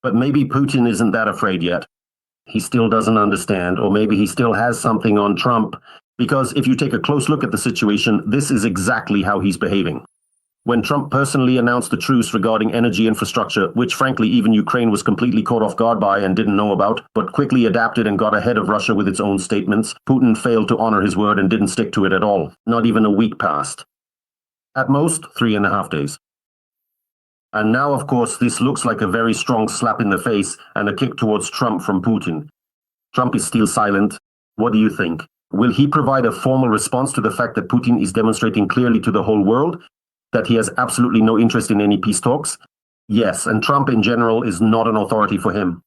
But maybe Putin isn't that afraid yet. He still doesn't understand, or maybe he still has something on Trump, because if you take a close look at the situation, this is exactly how he's behaving. When Trump personally announced the truce regarding energy infrastructure, which frankly even Ukraine was completely caught off guard by and didn't know about, but quickly adapted and got ahead of Russia with its own statements, Putin failed to honor his word and didn't stick to it at all. Not even a week passed. At most, 3.5 days. And now, of course, this looks like a very strong slap in the face and a kick towards Trump from Putin. Trump is still silent. What do you think? Will he provide a formal response to the fact that Putin is demonstrating clearly to the whole world that he has absolutely no interest in any peace talks? Yes, and Trump in general is not an authority for him.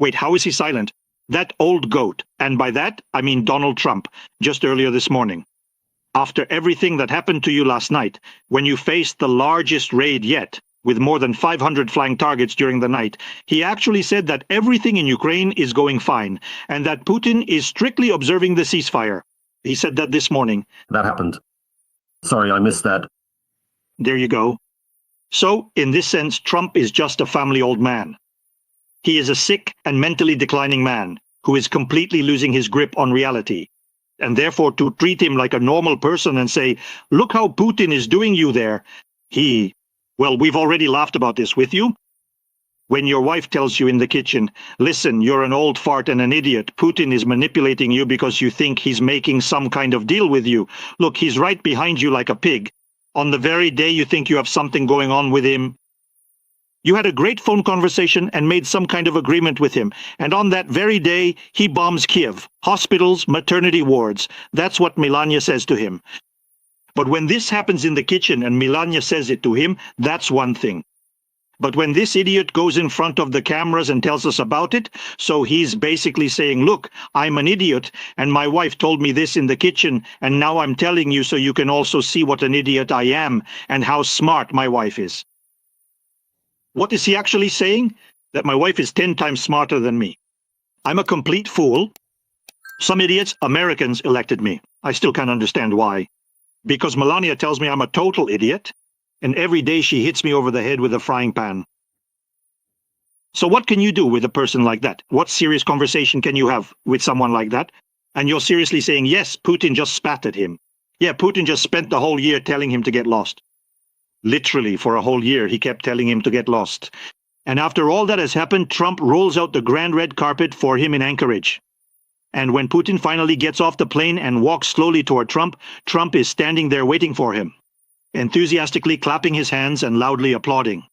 Wait, how is he silent? That old goat, and by that, I mean Donald Trump, just earlier this morning. After everything that happened to you last night, when you faced the largest raid yet, with more than 500 flying targets during the night, he actually said that everything in Ukraine is going fine, and that Putin is strictly observing the ceasefire. He said that this morning. That happened. Sorry, I missed that. There you go. So, in this sense, Trump is just a family old man. He is a sick and mentally declining man who is completely losing his grip on reality. And therefore, to treat him like a normal person and say, look how Putin is doing you there, well, we've already laughed about this with you. When your wife tells you in the kitchen, listen, you're an old fart and an idiot, Putin is manipulating you because you think he's making some kind of deal with you. Look, he's right behind you like a pig. On the very day you think you have something going on with him, you had a great phone conversation and made some kind of agreement with him. And on that very day, he bombs Kiev, hospitals, maternity wards. That's what Melania says to him. But when this happens in the kitchen and Melania says it to him, that's one thing. But when this idiot goes in front of the cameras and tells us about it, so he's basically saying, look, I'm an idiot, and my wife told me this in the kitchen, and now I'm telling you so you can also see what an idiot I am and how smart my wife is. What is he actually saying? That my wife is 10 times smarter than me. I'm a complete fool. Some idiots, Americans, elected me. I still can't understand why. Because Melania tells me I'm a total idiot, and every day she hits me over the head with a frying pan. So what can you do with a person like that? What serious conversation can you have with someone like that? And you're seriously saying, yes, Putin just spat at him. Yeah, Putin just spent the whole year telling him to get lost. Literally, for a whole year, he kept telling him to get lost. And after all that has happened, Trump rolls out the grand red carpet for him in Anchorage. And when Putin finally gets off the plane and walks slowly toward Trump, Trump is standing there waiting for him, enthusiastically clapping his hands and loudly applauding.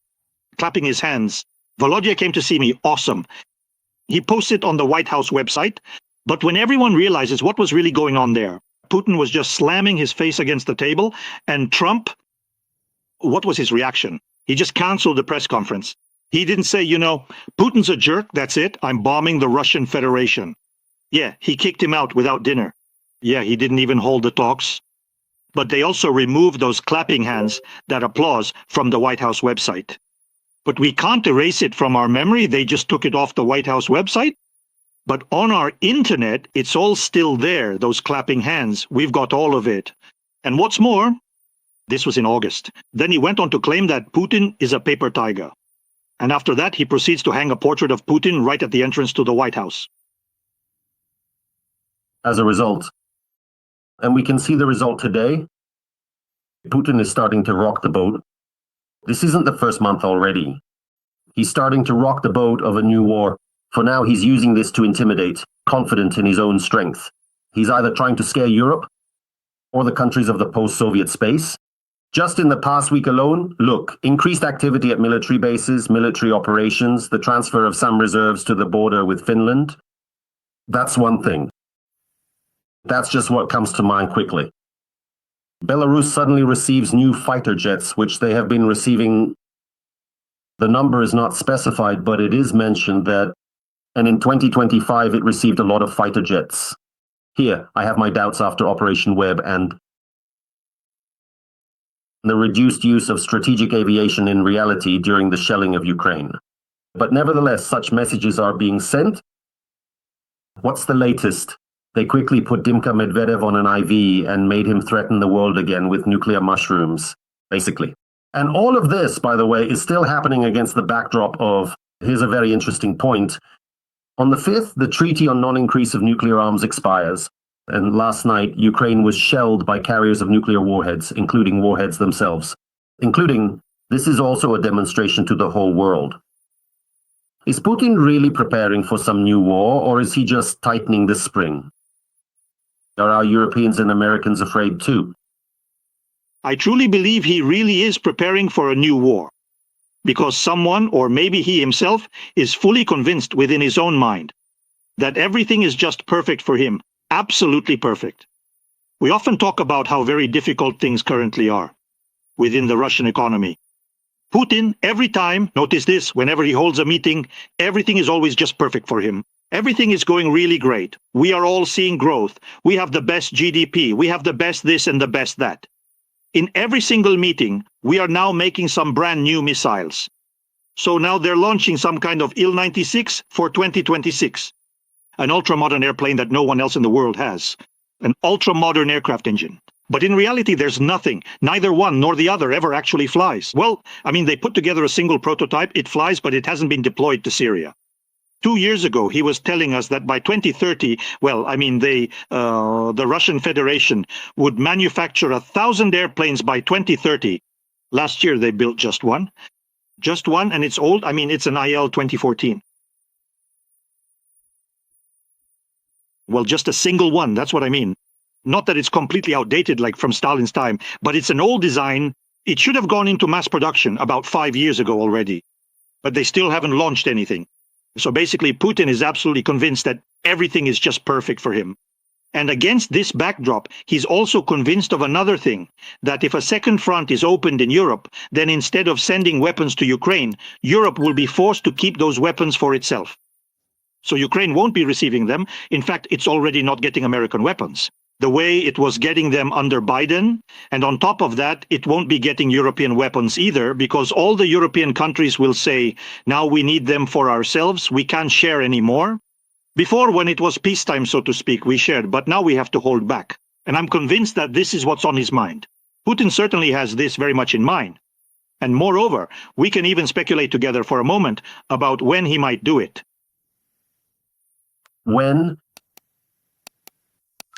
Clapping his hands. Volodya came to see me. Awesome. He posts it on the White House website, but when everyone realizes what was really going on there, Putin was just slamming his face against the table, and Trump, what was his reaction? He just canceled the press conference. He didn't say, Putin's a jerk, that's it, I'm bombing the Russian Federation. Yeah, he kicked him out without dinner. Yeah, he didn't even hold the talks. But they also removed those clapping hands, that applause, from the White House website. But we can't erase it from our memory, they just took it off the White House website. But on our internet, it's all still there, those clapping hands. We've got all of it. And what's more, this was in August. Then he went on to claim that Putin is a paper tiger. And after that, he proceeds to hang a portrait of Putin right at the entrance to the White House. As a result, and we can see the result today, Putin is starting to rock the boat. This isn't the first month already. He's starting to rock the boat of a new war. For now, he's using this to intimidate, confident in his own strength. He's either trying to scare Europe or the countries of the post-Soviet space. Just in the past week alone, look, increased activity at military bases, military operations, the transfer of some reserves to the border with Finland. That's one thing. That's just what comes to mind quickly. Belarus suddenly receives new fighter jets, which they have been receiving. The number is not specified, but it is mentioned that, and in 2025 it received a lot of fighter jets. Here, I have my doubts after Operation Web and the reduced use of strategic aviation in reality during the shelling of Ukraine. But nevertheless, such messages are being sent. What's the latest? They quickly put Dmytro Medvedev on an IV and made him threaten the world again with nuclear mushrooms, basically. And all of this, by the way, is still happening against the backdrop of Here's a very interesting point. On the 5th, the Treaty on Non-Increase of Nuclear Arms expires, and last night, Ukraine was shelled by carriers of nuclear warheads, including warheads themselves. This is also a demonstration to the whole world. Is Putin really preparing for some new war, or is he just tightening the spring? Are our Europeans and Americans afraid too? I truly believe he really is preparing for a new war, because someone, or maybe he himself, is fully convinced within his own mind that everything is just perfect for him, absolutely perfect. We often talk about how very difficult things currently are within the Russian economy. Putin, every time, notice this, whenever he holds a meeting, everything is always just perfect for him. Everything is going really great. We are all seeing growth. We have the best GDP. We have the best this and the best that. In every single meeting, we are now making some brand new missiles. So now they're launching some kind of Il-96 for 2026. An ultra-modern airplane that no one else in the world has. An ultra-modern aircraft engine. But in reality, there's nothing. Neither one nor the other ever actually flies. Well, I mean, they put together a single prototype. It flies, but it hasn't been deployed to Syria. 2 years ago, he was telling us that by 2030, well, I mean, the Russian Federation would manufacture 1,000 airplanes by 2030. Last year, they built just one. Just one, and it's old. I mean, it's an IL 2014. Well, just a single one, that's what I mean. Not that it's completely outdated like from Stalin's time, but it's an old design. It should have gone into mass production about 5 years ago already. But they still haven't launched anything. So basically, Putin is absolutely convinced that everything is just perfect for him. And against this backdrop, he's also convinced of another thing, that if a second front is opened in Europe, then instead of sending weapons to Ukraine, Europe will be forced to keep those weapons for itself. So Ukraine won't be receiving them. In fact, it's already not getting American weapons, the way it was getting them under Biden. And on top of that, it won't be getting European weapons either, because all the European countries will say, now we need them for ourselves, we can't share anymore. Before, when it was peacetime, so to speak, we shared, but now we have to hold back. And I'm convinced that this is what's on his mind. Putin certainly has this very much in mind. And moreover, we can even speculate together for a moment about when he might do it. When?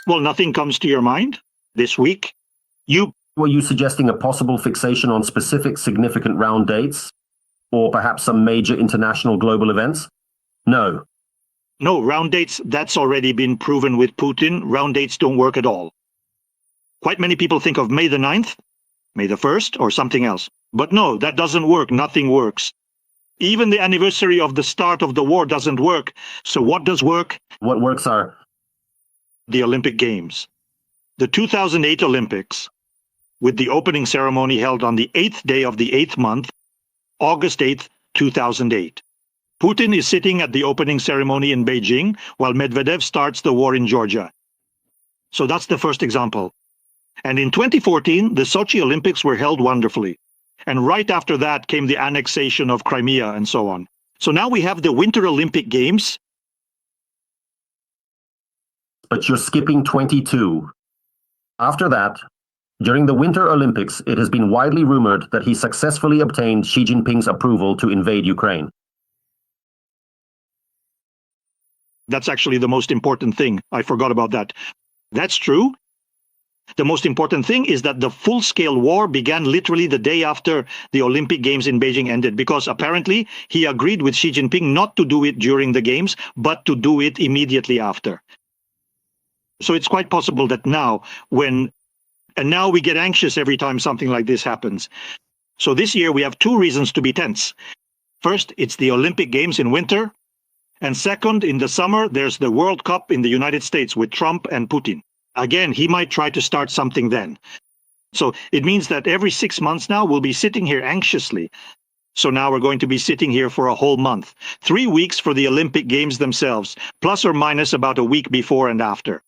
Well, nothing comes to your mind this week? Were you suggesting a possible fixation on specific significant round dates? Or perhaps some major international global events? No. No, round dates, that's already been proven with Putin. Round dates don't work at all. Quite many people think of May the 9th, May the 1st, or something else. But no, that doesn't work. Nothing works. Even the anniversary of the start of the war doesn't work. So what does work? What works are the Olympic Games. The 2008 Olympics, with the opening ceremony held on the 8th day of the 8th month, August 8th, 2008. Putin is sitting at the opening ceremony in Beijing while Medvedev starts the war in Georgia. So that's the first example. And in 2014, the Sochi Olympics were held wonderfully. And right after that came the annexation of Crimea and so on. So now we have the Winter Olympic Games. But you're skipping 22. After that, during the Winter Olympics, it has been widely rumored that he successfully obtained Xi Jinping's approval to invade Ukraine. That's actually the most important thing. I forgot about that. That's true. The most important thing is that the full-scale war began literally the day after the Olympic Games in Beijing ended, because apparently he agreed with Xi Jinping not to do it during the Games, but to do it immediately after. So it's quite possible that now, now we get anxious every time something like this happens. So this year we have two reasons to be tense. First, it's the Olympic Games in winter. And second, in the summer, there's the World Cup in the United States with Trump and Putin. Again, he might try to start something then. So it means that every 6 months now, we'll be sitting here anxiously. So now we're going to be sitting here for a whole month. 3 weeks for the Olympic Games themselves, plus or minus about a week before and after.